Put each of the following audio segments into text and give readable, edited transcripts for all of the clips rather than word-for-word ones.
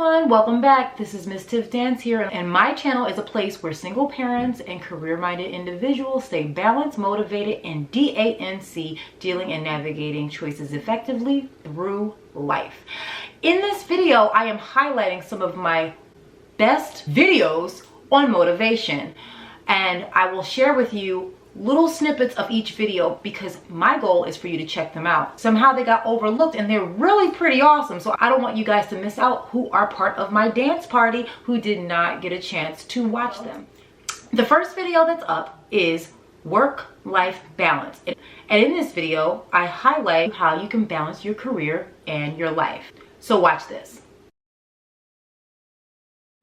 everyone, welcome back. This is Miss Tiff Dance here, and my channel is a place where single parents and career-minded individuals stay balanced, motivated, and DANC, dealing and navigating choices effectively through life. In this video, I am highlighting some of my best videos on motivation, and I will share with you little snippets of each video because my goal is for you to check them out. Somehow they got overlooked and they're really pretty awesome, so I don't want you guys to miss out who are part of my dance party who did not get a chance to watch them. The first video that's up is work-life balance, and in this video I highlight how you can balance your career and your life. So watch this.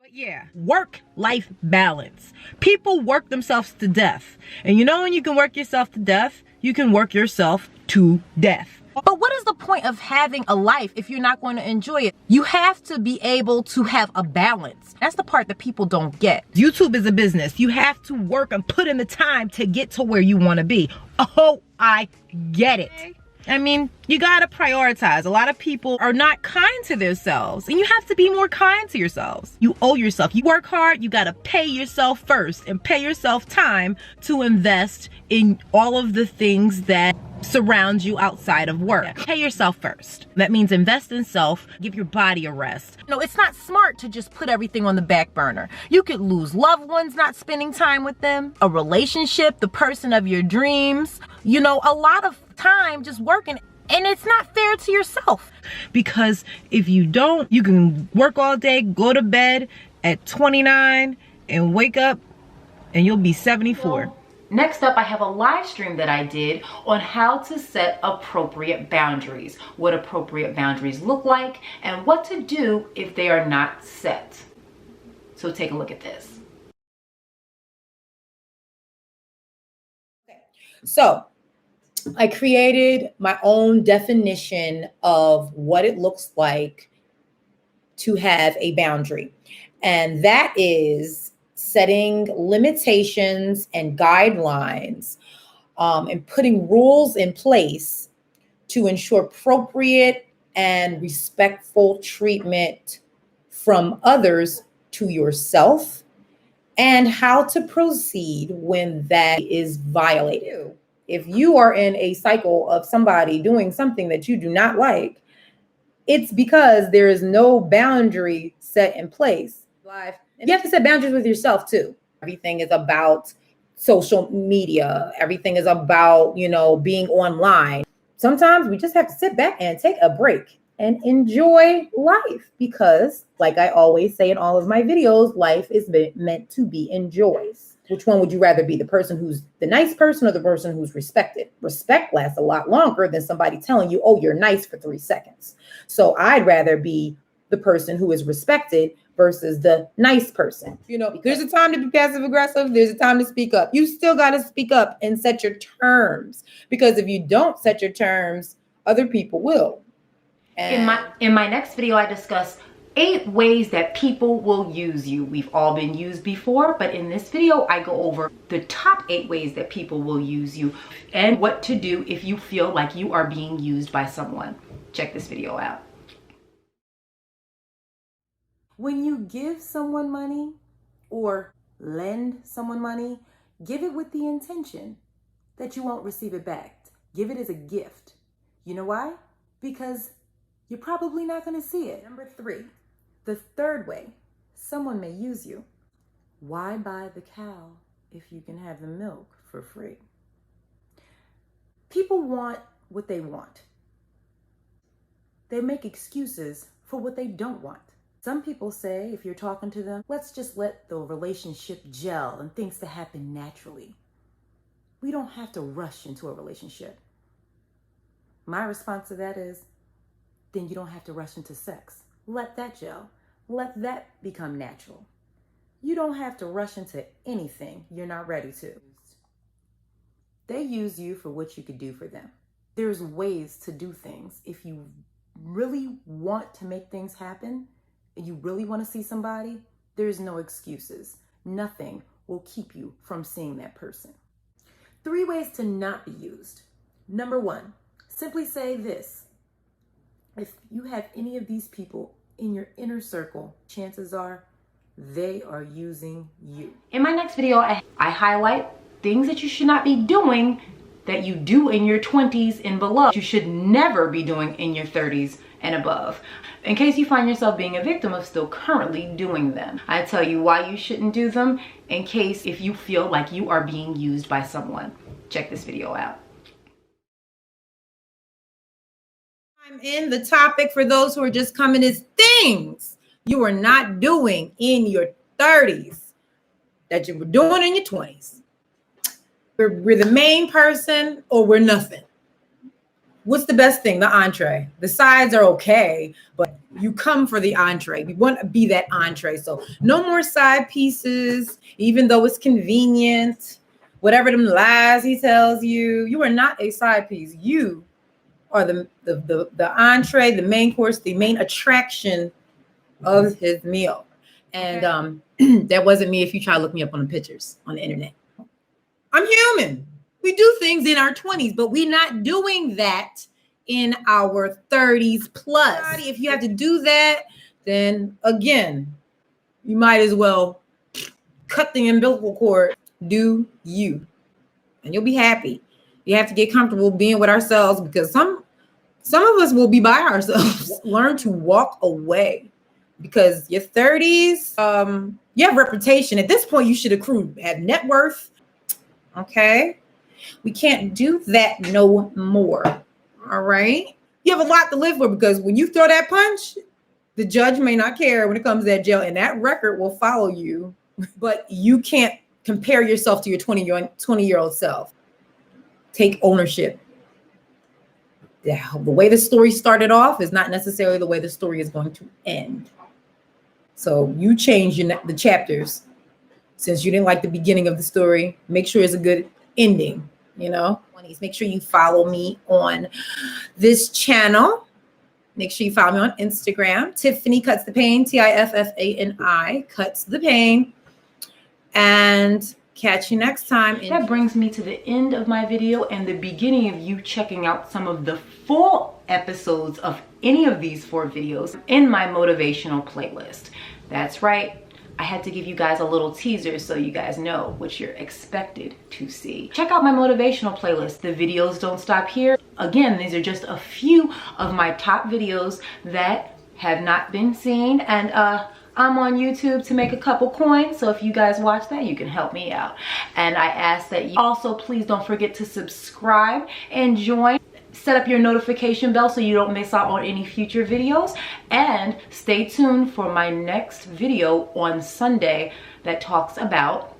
Yeah, work-life balance. People work themselves to death. And you know when you can work yourself to death, you can work yourself to death. But what is the point of having a life if you're not going to enjoy it? You have to be able to have a balance. That's the part that people don't get. YouTube is a business. You have to work and put in the time to get to where you want to be. Oh, I get it. I mean, you gotta prioritize. A lot of people are not kind to themselves, and you have to be more kind to yourselves. You owe yourself. You work hard, you gotta pay yourself first and pay yourself time to invest in all of the things that surround you outside of work. Pay yourself first. That means invest in self, give your body a rest. No, it's not smart to just put everything on the back burner. You could lose loved ones not spending time with them, a relationship, the person of your dreams, you know, a lot of time just working, and it's not fair to yourself. Because if you don't, you can work all day, go to bed at 29 and wake up and you'll be 74. Next up, I have a live stream that I did on how to set appropriate boundaries, what appropriate boundaries look like, and what to do if they are not set. So take a look at this. Okay. So I created my own definition of what it looks like to have a boundary, and that is setting limitations and guidelines and putting rules in place to ensure appropriate and respectful treatment from others to yourself, and how to proceed when that is violated. If you are in a cycle of somebody doing something that you do not like, it's because there is no boundary set in place. You have to set boundaries with yourself too. Everything is about social media. Everything is about, you know, being online. Sometimes we just have to sit back and take a break and enjoy life because, like I always say in all of my videos, life is meant to be enjoyed. Which one would you rather be? The person who's the nice person or the person who's respected? Respect lasts a lot longer than somebody telling you, oh, you're nice for 3 seconds. So I'd rather be the person who is respected versus the nice person. You know, there's a time to be passive aggressive. There's a time to speak up. You still got to speak up and set your terms, because if you don't set your terms, other people will. And in my next video, I discuss 8 ways that people will use you. We've all been used before, but in this video, I go over the top 8 ways that people will use you and what to do if you feel like you are being used by someone. Check this video out. When you give someone money or lend someone money, give it with the intention that you won't receive it back. Give it as a gift. You know why? Because you're probably not going to see it. Number 3, the third way someone may use you. Why buy the cow if you can have the milk for free? People want what they want. They make excuses for what they don't want. Some people say, if you're talking to them, let's just let the relationship gel and things to happen naturally. We don't have to rush into a relationship. My response to that is, then you don't have to rush into sex. Let that gel. Let that become natural. You don't have to rush into anything you're not ready to. They use you for what you could do for them. There's ways to do things. If you really want to make things happen, and you really want to see somebody, there's no excuses. Nothing will keep you from seeing that person. 3 ways to not be used. Number 1, simply say this: if you have any of these people in your inner circle, chances are they are using you. In my next video, I highlight things that you should not be doing that you do in your 20s and below. You should never be doing in your 30s and above, in case you find yourself being a victim of still currently doing them. I tell you why you shouldn't do them in case if you feel like you are being used by someone. Check this video out. I'm in the topic for those who are just coming is things you are not doing in your 30s that you were doing in your 20s. We're the main person or we're nothing. What's the best thing? The entree. The sides are okay, but you come for the entree. We want to be that entree. So no more side pieces, even though it's convenient. Whatever them lies he tells you, you are not a side piece. You are the entree, the main course, the main attraction of his meal. And that wasn't me if you try to look me up on the pictures on the internet. I'm human. We do things in our 20s, but we're not doing that in our 30s plus. If you have to do that, then again, you might as well cut the umbilical cord. Do you, and you'll be happy. You have to get comfortable being with ourselves because some of us will be by ourselves. Learn to walk away because your 30s, you have reputation. At this point, you should accrue at net worth. Okay. We can't do that no more. All right. You have a lot to live for because when you throw that punch, the judge may not care when it comes to that jail and that record will follow you, but you can't compare yourself to your 20-year-old self. Take ownership. The way the story started off is not necessarily the way the story is going to end. So you change the chapters. Since you didn't like the beginning of the story, make sure it's a good ending, you know? Make sure you follow me on this channel. Make sure you follow me on Instagram. Tiffany Cuts the Pain, Tiffani Cuts the Pain. And catch you next time. That brings me to the end of my video and the beginning of you checking out some of the full episodes of any of these 4 videos in my motivational playlist. That's right. I had to give you guys a little teaser so you guys know what you're expected to see. Check out my motivational playlist. The videos don't stop here. Again, these are just a few of my top videos that have not been seen, and I'm on YouTube to make a couple coins, so if you guys watch that, you can help me out. And I ask that you also please don't forget to subscribe and join. Set up your notification bell so you don't miss out on any future videos, and stay tuned for my next video on Sunday that talks about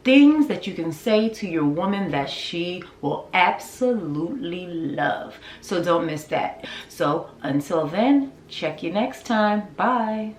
things that you can say to your woman that she will absolutely love. So don't miss that. So until then, check you next time. Bye.